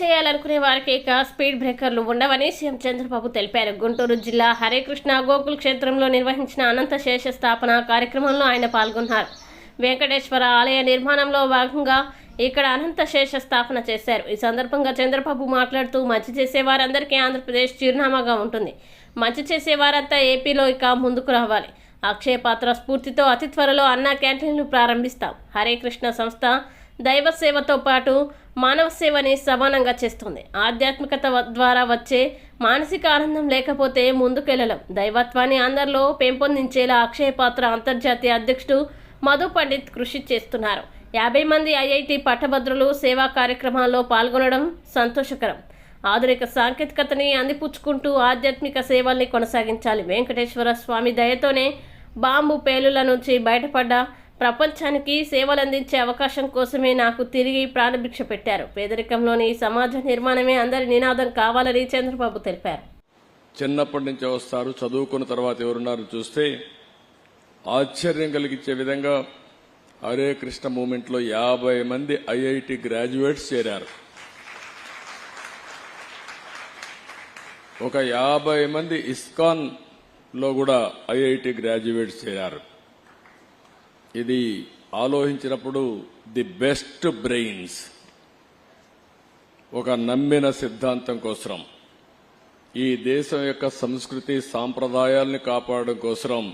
చేయాలనుకునే వారికి ఇక స్పీడ్ బ్రేకర్లు ఉండవని సీఎం చంద్రబాబు తెలిపారు. గుంటూరు జిల్లా హరేకృష్ణ గోకుల్ క్షేత్రంలో నిర్వహించిన అనంత శేష స్థాపన కార్యక్రమంలో ఆయన పాల్గొన్నారు. వెంకటేశ్వర ఆలయ నిర్మాణంలో భాగంగా ఇక్కడ అనంత శేష స్థాపన చేశారు. ఈ సందర్భంగా చంద్రబాబు మాట్లాడుతూ మంచి చేసేవారందరికీ ఆంధ్రప్రదేశ్ చిరునామాగా ఉంటుంది. మంచి చేసేవారంతా ఏపీలో ఇక ముందుకు రావాలి. అక్షయ పాత్ర స్ఫూర్తితో అతి త్వరలో అన్నా క్యాంటీన్లు ప్రారంభిస్తాం. హరేకృష్ణ సంస్థ దైవ సేవతో పాటు మానవ సేవని సమానంగా చేస్తుంది. ఆధ్యాత్మికత ద్వారా వచ్చే మానసిక ఆనందం లేకపోతే ముందుకెళ్లలేం. దైవత్వాన్ని అందరిలో పెంపొందించేలా అక్షయ పాత్ర అంతర్జాతీయ అధ్యక్షుడు మధు పండిత్ కృషి చేస్తున్నారు. 50 మంది ఐఐటి పట్టభద్రులు సేవా కార్యక్రమాల్లో పాల్గొనడం సంతోషకరం. ఆధునిక సాంకేతికతని అందిపుచ్చుకుంటూ ఆధ్యాత్మిక సేవల్ని కొనసాగించాలి. వెంకటేశ్వర స్వామి దయతోనే బాంబు పేలుల నుంచి బయటపడ్డ ప్రపంచానికి సేవలందించే అవకాశం కోసమే నాకు తిరిగి ప్రాణభిక్ష పెట్టారు. పేదరికంలోని సమాజ నిర్మాణమే అందరి నినాదం కావాలని చంద్రబాబు తెలిపారు. చిన్నప్పటి నుంచి వస్తారు, చదువుకున్న తర్వాత ఎవరున్నారు చూస్తే ఆశ్చర్యం కలిగించే విధంగా హరే కృష్ణ మూవ్మెంట్ లో 50 మంది ఐఐటి గ్రాడ్యుయేట్స్ చేరారు. ఒక 50 మంది ఇస్కాన్ లో కూడా ఐఐటి గ్రాడ్యుయేట్స్ చేరారు. ఇది ఆలోచించినప్పుడు ది బెస్ట్ బ్రెయిన్స్ ఒక నమ్మిన సిద్ధాంతం కోసం, ఈ దేశం యొక్క సంస్కృతి సాంప్రదాయాల్ని కాపాడడం కోసం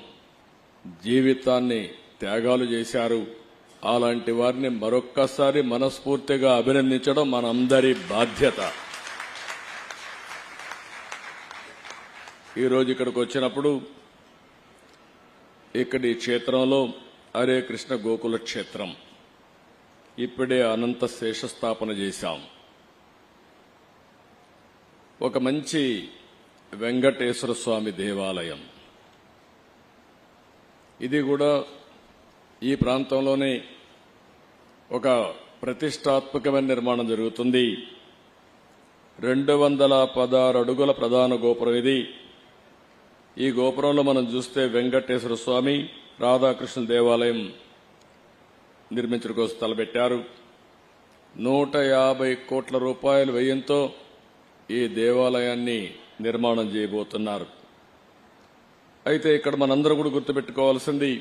జీవితాన్ని త్యాగాలు చేశారు. అలాంటి వారిని మరొక్కసారి మనస్ఫూర్తిగా అభినందించడం మనందరి బాధ్యత. ఈరోజు ఇక్కడికి వచ్చినప్పుడు ఇక్కడి క్షేత్రంలో హరే కృష్ణ గోకుల క్షేత్రం ఇప్పుడే అనంత శేషస్థాపన చేశాం. ఒక మంచి వెంకటేశ్వర స్వామి దేవాలయం. ఇది కూడా ఈ ప్రాంతంలోనే ఒక ప్రతిష్టాత్మకమైన నిర్మాణం జరుగుతుంది. 216 అడుగుల ప్రధాన గోపురం ఇది. ఈ గోపురంలో మనం చూస్తే వెంకటేశ్వర స్వామి రాధాకృష్ణ దేవాలయం నిర్మించడం కోసం తలపెట్టారు. 150 కోట్ల రూపాయల వ్యయంతో ఈ దేవాలయాన్ని నిర్మాణం చేయబోతున్నారు. అయితే ఇక్కడ మనందరం కూడా గుర్తుపెట్టుకోవాల్సింది,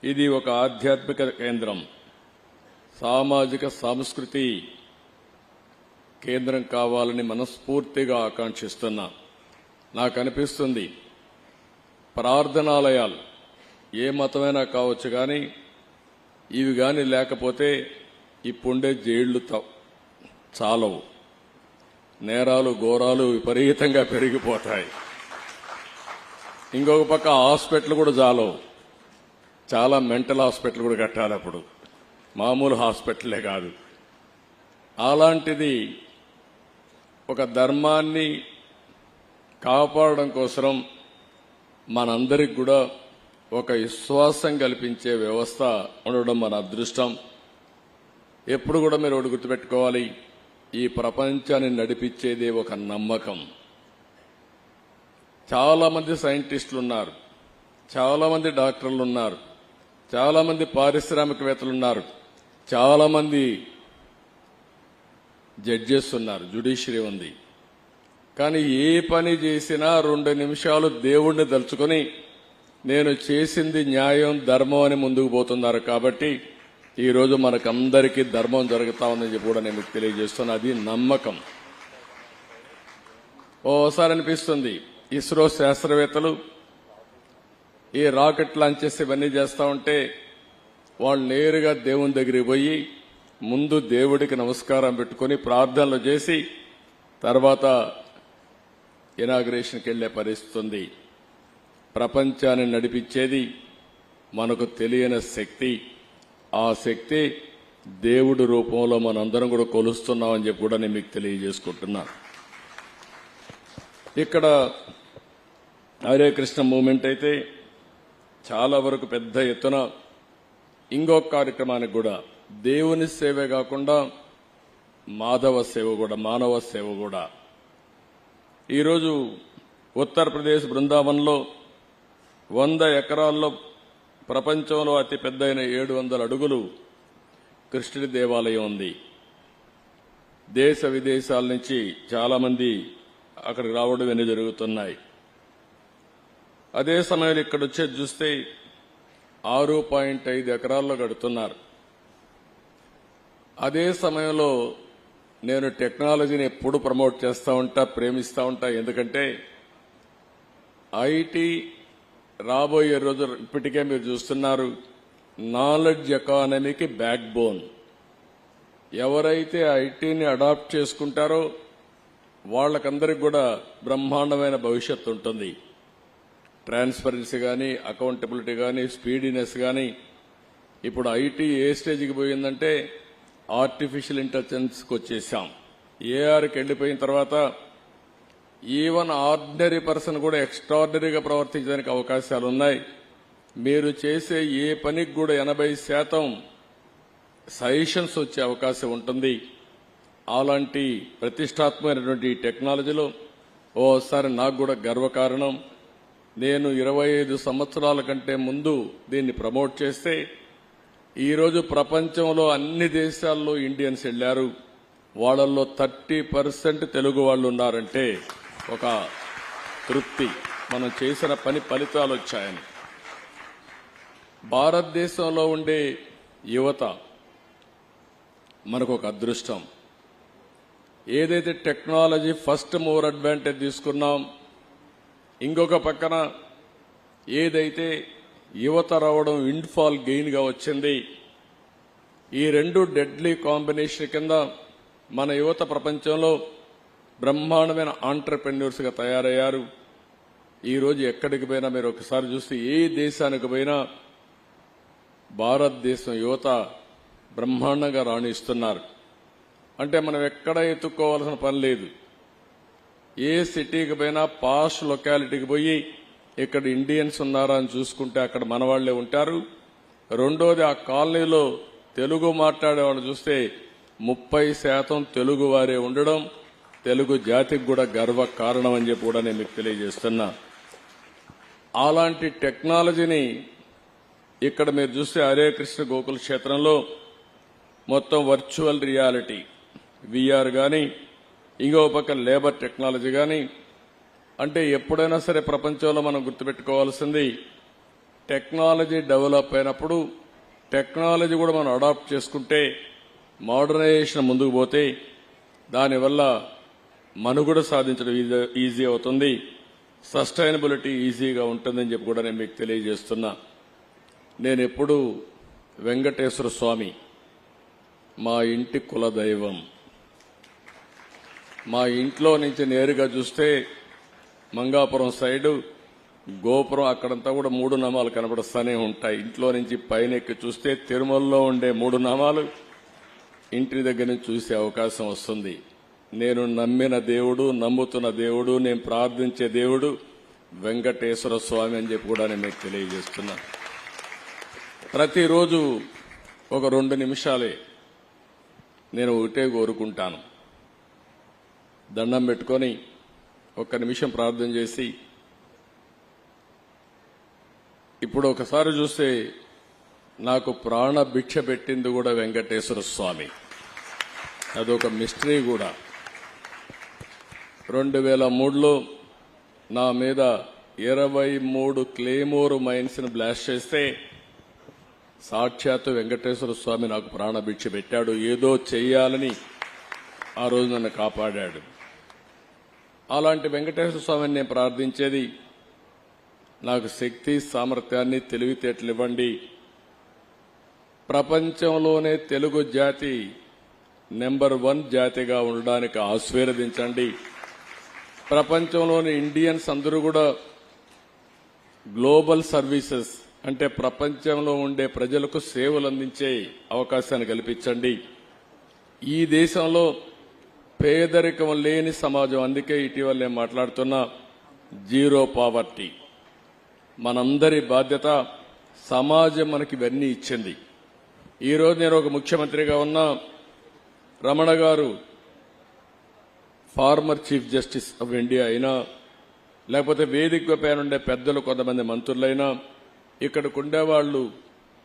ఇది ఒక ఆధ్యాత్మిక కేంద్రం, సామాజిక సాంస్కృతి కేంద్రం కావాలని మనస్ఫూర్తిగా ఆకాంక్షిస్తున్నా. నాకు అనిపిస్తుంది ప్రార్థనాలయాలు ఏ మతమైనా కావచ్చు, కానీ ఇవి కానీ లేకపోతే ఇప్పుండే జైళ్లు చాలవు. నేరాలు ఘోరాలు విపరీతంగా పెరిగిపోతాయి. ఇంకొక పక్క హాస్పిటల్ కూడా చాలవు. చాలా మెంటల్ హాస్పిటల్ కూడా కట్టాలి అప్పుడు, మామూలు హాస్పిటలే కాదు. అలాంటిది ఒక ధర్మాన్ని కాపాడడం కోసం మనందరికి కూడా ఒక విశ్వాసం కల్పించే వ్యవస్థ ఉండడం మన అదృష్టం. ఎప్పుడు కూడా మీరు ఒకటి గుర్తుపెట్టుకోవాలి, ఈ ప్రపంచాన్ని నడిపించేది ఒక నమ్మకం. చాలా మంది సైంటిస్టులు ఉన్నారు, చాలా మంది డాక్టర్లు ఉన్నారు, చాలా మంది పారిశ్రామికవేత్తలు ఉన్నారు, చాలా మంది జడ్జెస్ ఉన్నారు, జ్యుడిషియరీ ఉంది. కానీ ఏ పని చేసినా 2 నిమిషాలు దేవుణ్ణి తలుచుకొని నేను చేసింది న్యాయం ధర్మం అని ముందుకు పోతున్నారు. కాబట్టి ఈరోజు మనకందరికీ ధర్మం జరుగుతా ఉందని చెప్పి కూడా నేను మీకు తెలియజేస్తున్నా. అది నమ్మకం. ఓసారి అనిపిస్తుంది, ఇస్రో శాస్త్రవేత్తలు ఈ రాకెట్ లాంచ్ చేసి ఇవన్నీ చేస్తా ఉంటే వాళ్ళు నేరుగా దేవుని దగ్గరికి పోయి ముందు దేవుడికి నమస్కారం పెట్టుకుని ప్రార్థనలు చేసి తర్వాత ఇనాగ్రేషన్కి వెళ్లే పరిస్థితి ఉంది. ప్రపంచాన్ని నడిపించేది మనకు తెలియని శక్తి. ఆ శక్తి దేవుడి రూపంలో మనందరం కూడా కొలుస్తున్నామని చెప్పి కూడా నేను మీకు తెలియజేసుకుంటున్నా. ఇక్కడ హరే కృష్ణ మూవ్మెంట్ అయితే చాలా వరకు పెద్ద ఎత్తున ఇంకొక కార్యక్రమానికి కూడా దేవుని సేవే కాకుండా మాధవ సేవ కూడా, మానవ సేవ కూడా. ఈరోజు ఉత్తరప్రదేశ్ బృందావన్లో 100 ఎకరాల్లో ప్రపంచంలో అతి పెద్దయిన 700 అడుగులు కృష్ణుడి దేవాలయం ఉంది. దేశ విదేశాల నుంచి చాలా మంది అక్కడికి రావడం అన్ని జరుగుతున్నాయి. అదే సమయంలో ఇక్కడ వచ్చేది చూస్తే 6.5 ఎకరాల్లో కడుతున్నారు. అదే సమయంలో నేను టెక్నాలజీని ఎప్పుడు ప్రమోట్ చేస్తూ ఉంటా, ప్రేమిస్తూ ఉంటా. ఎందుకంటే ఐటీ రాబోయే రోజు ఇప్పటికే మీరు చూస్తున్నారు, నాలెడ్జ్ ఎకానమీకి బ్యాక్ బోన్. ఎవరైతే ఐటీని అడాప్ట్ చేసుకుంటారో వాళ్ళకందరికి కూడా బ్రహ్మాండమైన భవిష్యత్తు ఉంటుంది. ట్రాన్స్పరెన్సీ కానీ, అకౌంటబిలిటీ కానీ, స్పీడీనెస్ కానీ. ఇప్పుడు ఐటీ ఏ స్టేజ్కి పోయిందంటే ఆర్టిఫిషియల్ ఇంటెలిజెన్స్కి వచ్చేసాం. ఏఆర్కి వెళ్ళిపోయిన తర్వాత ఈవెన్ ఆర్డినరీ పర్సన్ కూడా ఎక్స్ట్రాడినరీగా ప్రవర్తించడానికి అవకాశాలు ఉన్నాయి. మీరు చేసే ఏ పనికి కూడా 80% సజెషన్స్ వచ్చే అవకాశం ఉంటుంది. అలాంటి ప్రతిష్టాత్మకమైనటువంటి టెక్నాలజీలో ఓసారి నాకు కూడా గర్వకారణం. నేను 25 సంవత్సరాల కంటే ముందు దీన్ని ప్రమోట్ చేస్తే ఈరోజు ప్రపంచంలో అన్ని దేశాల్లో ఇండియన్స్ వెళ్లారు. వాళ్ళల్లో 30% తెలుగు వాళ్ళు ఉన్నారంటే ఒక తృప్తి, మనం చేసిన పని ఫలితాలు వచ్చాయని. భారతదేశంలో ఉండే యువత మనకు ఒక అదృష్టం. ఏదైతే టెక్నాలజీ ఫస్ట్ మూవర్ అడ్వాంటేజ్ తీసుకున్నాం, ఇంకొక పక్కన ఏదైతే యువత రావడం విండ్ఫాల్ గెయిన్ గా వచ్చింది, ఈ రెండు డెడ్లీ కాంబినేషన్ కింద మన యువత ప్రపంచంలో బ్రహ్మాండమైన ఆంటర్ప్రెన్యూర్స్ గా తయారయ్యారు. ఈ రోజు ఎక్కడికి పోయినా మీరు ఒకసారి చూస్తే ఏ దేశానికి పోయినా భారతదేశం యువత బ్రహ్మాండంగా రాణిస్తున్నారు. అంటే మనం ఎక్కడ ఎత్తుక్కోవాల్సిన పని లేదు. ఏ సిటీకి పోయినా పాష్ లొకాలిటీకి పోయి ఇక్కడ ఇండియన్స్ ఉన్నారా అని చూసుకుంటే అక్కడ మన వాళ్లే ఉంటారు. రెండోది, ఆ కాలనీలో తెలుగు మాట్లాడేవాళ్ళు చూస్తే 30% తెలుగు వారే ఉండడం తెలుగు జాతికి కూడా గర్వ కారణం అని చెప్పి కూడా నేను మీకు తెలియజేస్తున్నా. అలాంటి టెక్నాలజీని ఇక్కడ మీరు చూస్తే హరే కృష్ణ గోకుల క్షేత్రంలో మొత్తం వర్చువల్ రియాలిటీ, విఆర్ కానీ, ఇంకో పక్క లేబర్ టెక్నాలజీ కానీ. అంటే ఎప్పుడైనా సరే ప్రపంచంలో మనం గుర్తుపెట్టుకోవాల్సింది, టెక్నాలజీ డెవలప్ అయినప్పుడు టెక్నాలజీ కూడా మనం అడాప్ట్ చేసుకుంటే, మోడర్నైజేషన్ ముందుకు పోతే దానివల్ల మనుగడ సాధించడం ఈజీ అవుతుంది, సస్టైనబిలిటీ ఈజీగా ఉంటుందని చెప్పి కూడా నేను మీకు తెలియజేస్తున్నా. నేను ఎప్పుడు వెంకటేశ్వర స్వామి మా ఇంటి కులదైవం. మా ఇంట్లో నుంచి నేరుగా చూస్తే మంగాపురం సైడు గోపురం అక్కడంతా కూడా 3 నామాలు కనబడుస్తూనే ఉంటాయి. ఇంట్లో నుంచి పైన ఎక్కి చూస్తే తిరుమలలో ఉండే 3 నామాలు ఇంటి దగ్గర నుంచి చూసే అవకాశం వస్తుంది. నేను నమ్మిన దేవుడు, నమ్ముతున్న దేవుడు, నేను ప్రార్థించే దేవుడు వెంకటేశ్వర స్వామి అని చెప్పి కూడా నేను మీకు తెలియజేస్తున్నా. ప్రతిరోజు ఒక 2 నిమిషాలే నేను ఒకటే కోరుకుంటాను, దండం పెట్టుకొని 1 నిమిషం ప్రార్థన చేసి, ఇప్పుడు ఒకసారి చూస్తే నాకు ప్రాణ భిక్ష పెట్టింది కూడా వెంకటేశ్వర స్వామి. అదొక మిస్టరీ కూడా. 2003లో నా మీద 23 క్లేమోర్ మైన్స్ ని బ్లాస్ట్ చేస్తే సాక్షాత్తు వెంకటేశ్వర స్వామి నాకు ప్రాణభిక్ష పెట్టాడు. ఏదో చెయ్యాలని ఆ రోజు నన్ను కాపాడాడు. అలాంటి వెంకటేశ్వర స్వామిని నేను ప్రార్థించేది, నాకు శక్తి, సామర్థ్యాన్ని, తెలివితేటలు ఇవ్వండి. ప్రపంచంలోనే తెలుగు జాతి నెంబర్ 1 జాతిగా ఉండడానికి ఆశీర్వదించండి. ప్రపంచంలోని ఇండియన్స్ అందరూ కూడా గ్లోబల్ సర్వీసెస్ అంటే ప్రపంచంలో ఉండే ప్రజలకు సేవలు అందించే అవకాశాన్ని కల్పించండి. ఈ దేశంలో పేదరికం లేని సమాజం, అందుకే ఇటీవల నేను మాట్లాడుతున్నా జీరో పావర్టీ. మనందరి బాధ్యత. సమాజం మనకి ఇవన్నీ ఇచ్చింది. ఈరోజు నేను ఒక ముఖ్యమంత్రిగా ఉన్నా, రమణ గారు former chief justice of India అయినా, లేకపోతే వేదిక పైన ఉండే పెద్దలు కొంతమంది మంత్రులైనా, ఇక్కడికి ఉండేవాళ్లు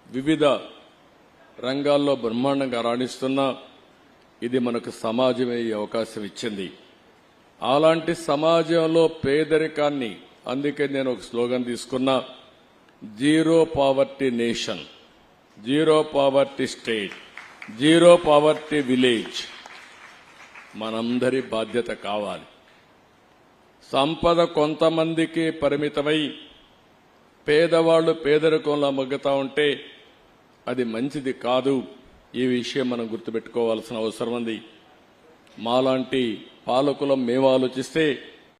వివిధ రంగాల్లో బ్రహ్మాండంగా రాణిస్తున్నా, ఇది మనకు సమాజమే ఈ అవకాశం ఇచ్చింది. అలాంటి సమాజంలో పేదరికాన్ని, అందుకే నేను ఒక స్లోగన్ తీసుకున్నా, zero poverty nation, zero poverty state, zero poverty village మనందరి బాధ్యత కావాలి. సంపద కొంతమందికి పరిమితమై పేదవాళ్లు పేదరికంలో మగ్గుతా ఉంటే అది మంచిది కాదు. ఈ విషయం మనం గుర్తుపెట్టుకోవాల్సిన అవసరం ఉంది. మాలాంటి పాలకులం మేము ఆలోచిస్తే